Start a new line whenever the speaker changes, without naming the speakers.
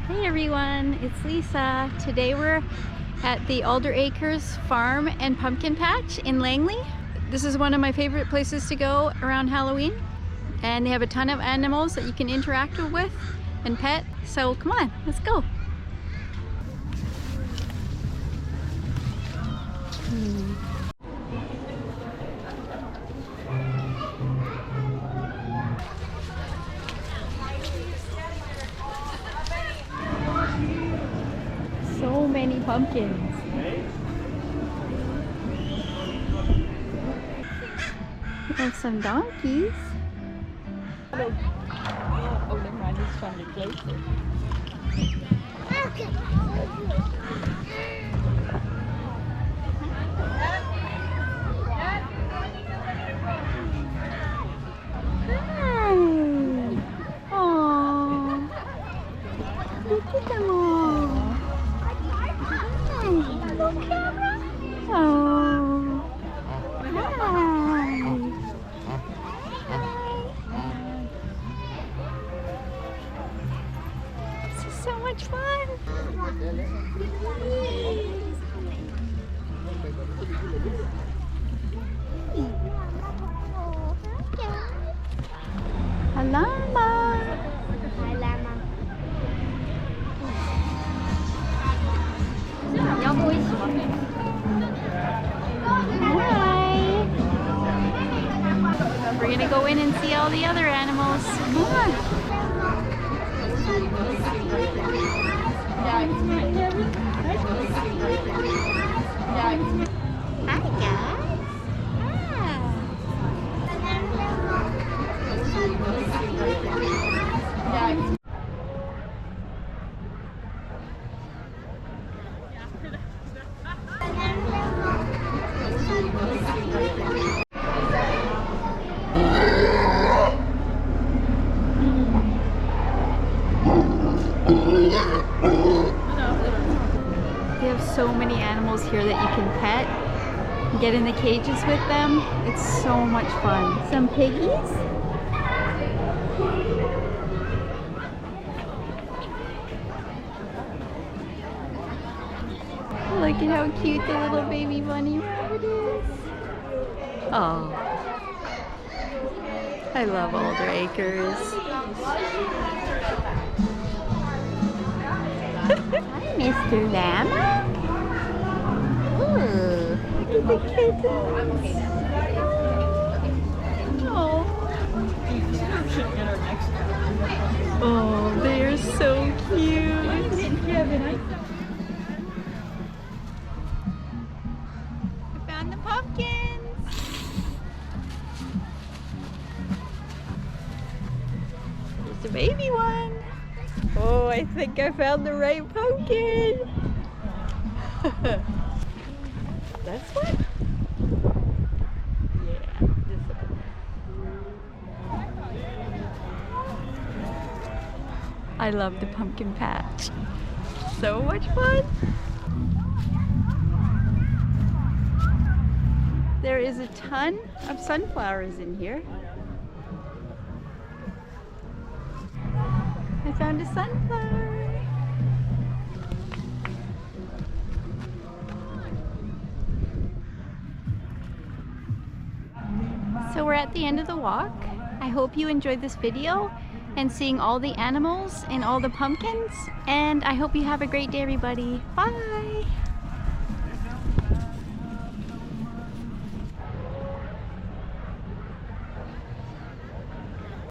Hey everyone, it's Lisa. Today we're at the Aldor Acres farm and pumpkin patch in Langley. This is one of my favorite places to go around Halloween, and they have a ton of animals that you can interact with and pet. So come on, let's go. So many pumpkins. There's some donkeys.
Oh, never mind, he's trying to place it.
Hi! Aww! Look at them all! Hi! Hello, camera! Oh! Hi! This is so much fun! A llama!
Hi, llama.
Hi! We're gonna go in and see all the other animals. Come on!
Hi, guys.
They have so many animals here that you can pet. Get in the cages with them. It's so much fun. Some piggies. Look at how cute the little baby bunny rabbit is. Oh, I love Aldor Acres. Hi, Mr. Llama. Ooh, look at the kittens. Oh. Oh, they are so cute. I found the pumpkins. There's the baby one. Oh, I think I found the right pumpkin. This one? Yeah, this one. I love the pumpkin patch. So much fun. There is a ton of sunflowers in here. I found a sunflower. So we're at the end of the walk. I hope you enjoyed this video and seeing all the animals and all the pumpkins. And I hope you have a great day, everybody. Bye!